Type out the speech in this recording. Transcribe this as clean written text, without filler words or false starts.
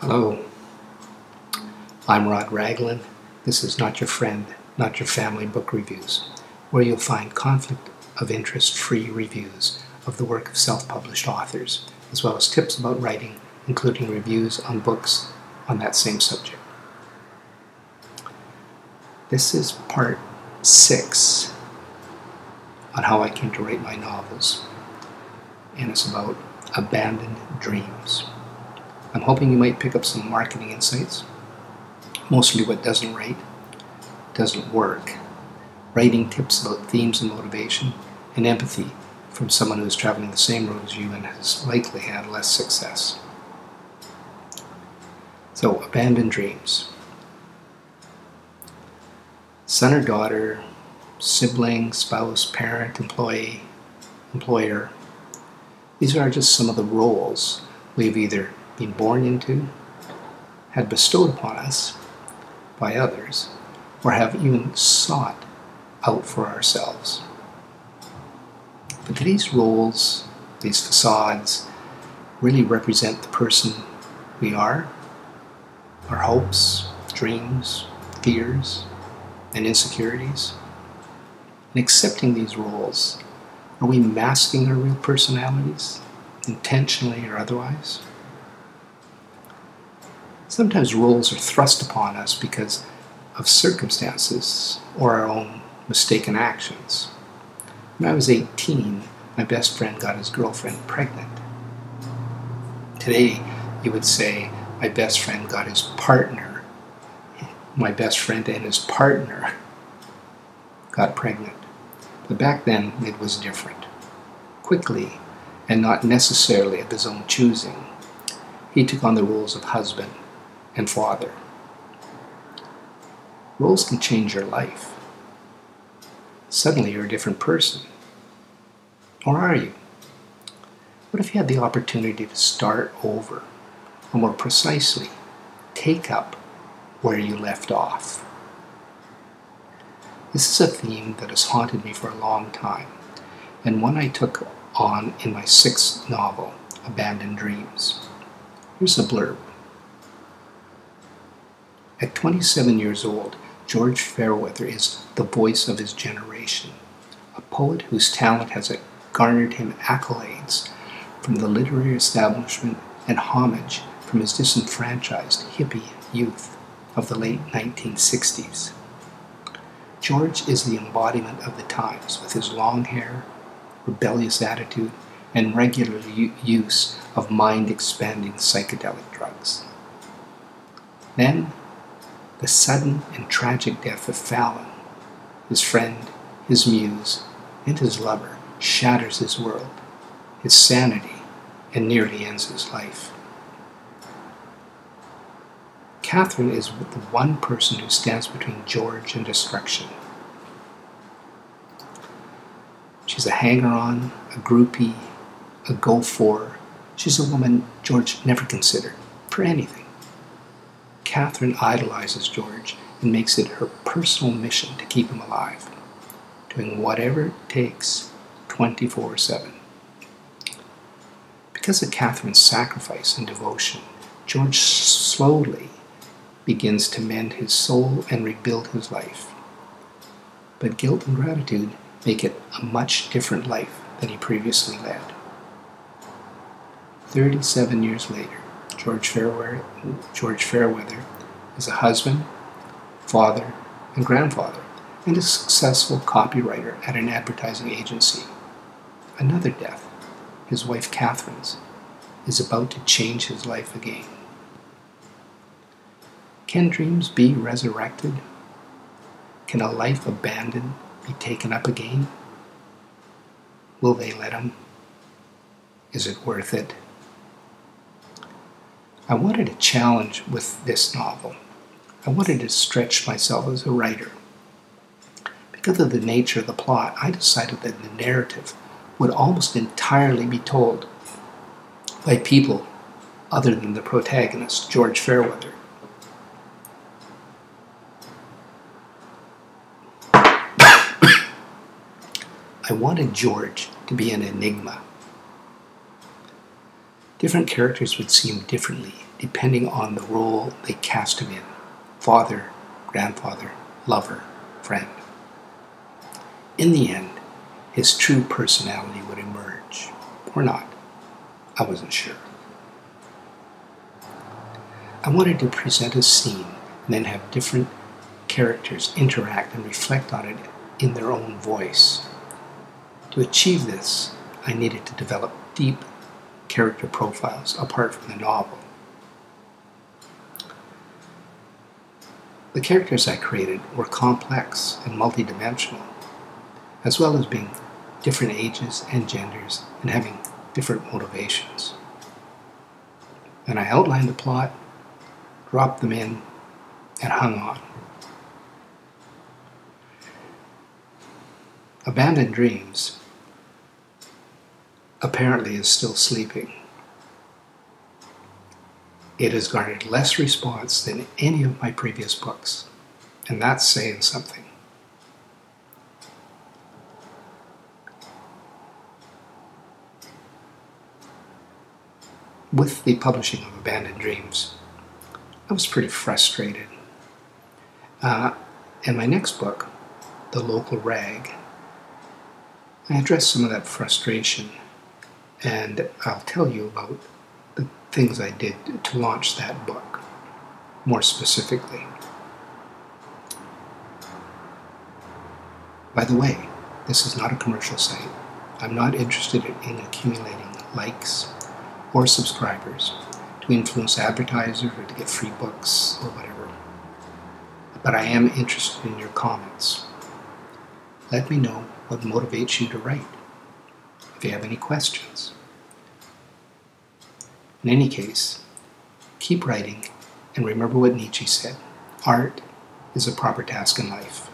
Hello, I'm Rod Raglan. This is Not Your Friend, Not Your Family Book Reviews, where you'll find conflict of interest-free reviews of the work of self-published authors, as well as tips about writing, including reviews on books on that same subject. This is part 6 on how I came to write my novels, and it's about abandoned dreams. I'm hoping you might pick up some marketing insights, mostly what doesn't write, doesn't work, writing tips about themes and motivation, and empathy from someone who is traveling the same road as you and has likely had less success. So, abandoned dreams. Son or daughter, sibling, spouse, parent, employee, employer. These are just some of the roles we've either been born into, had bestowed upon us by others, or have even sought out for ourselves. But do these roles, these facades, really represent the person we are? Our hopes, dreams, fears, and insecurities? In accepting these roles, are we masking our real personalities, intentionally or otherwise? Sometimes roles are thrust upon us because of circumstances or our own mistaken actions. When I was 18, my best friend got his girlfriend pregnant. Today, you would say my best friend got his partner. My best friend and his partner got pregnant. But back then, it was different. Quickly, and not necessarily of his own choosing, he took on the roles of husband and father. Roles can change your life. Suddenly you're a different person. Or are you? What if you had the opportunity to start over, or more precisely, take up where you left off? This is a theme that has haunted me for a long time, and one I took on in my 6th novel, Abandoned Dreams. Here's a blurb. At 27 years old, George Fairweather is the voice of his generation, a poet whose talent has garnered him accolades from the literary establishment and homage from his disenfranchised hippie youth of the late 1960s. George is the embodiment of the times with his long hair, rebellious attitude, and regular use of mind-expanding psychedelic drugs. Then, the sudden and tragic death of Fallon, his friend, his muse, and his lover, shatters his world, his sanity, and nearly ends his life. Catherine is the one person who stands between George and destruction. She's a hanger-on, a groupie, a go-for. She's a woman George never considered for anything. Catherine idolizes George and makes it her personal mission to keep him alive, doing whatever it takes 24/7. Because of Catherine's sacrifice and devotion, George slowly begins to mend his soul and rebuild his life. But guilt and gratitude make it a much different life than he previously led. 37 years later, George Fairweather is a husband, father, and grandfather, and a successful copywriter at an advertising agency. Another death, his wife Catherine's, is about to change his life again. Can dreams be resurrected? Can a life abandoned be taken up again? Will they let him? Is it worth it? I wanted a challenge with this novel. I wanted to stretch myself as a writer. Because of the nature of the plot, I decided that the narrative would almost entirely be told by people other than the protagonist, George Fairweather. I wanted George to be an enigma. Different characters would see him differently depending on the role they cast him in: father, grandfather, lover, friend. In the end, his true personality would emerge, or not. I wasn't sure. I wanted to present a scene and then have different characters interact and reflect on it in their own voice. To achieve this, I needed to develop deep character profiles apart from the novel. The characters I created were complex and multidimensional, as well as being different ages and genders and having different motivations. And I outlined the plot, dropped them in, and hung on. Abandoned Dreams apparently is still sleeping. It has garnered less response than any of my previous books, and that's saying something. With the publishing of Abandoned Dreams, I was pretty frustrated. In my next book, The Local Rag, I addressed some of that frustration, and I'll tell you about the things I did to launch that book more specifically. By the way, this is not a commercial site. I'm not interested in accumulating likes or subscribers to influence advertisers or to get free books or whatever. But I am interested in your comments. Let me know what motivates you to write, if you have any questions. In any case, keep writing and remember what Nietzsche said: art is a proper task in life.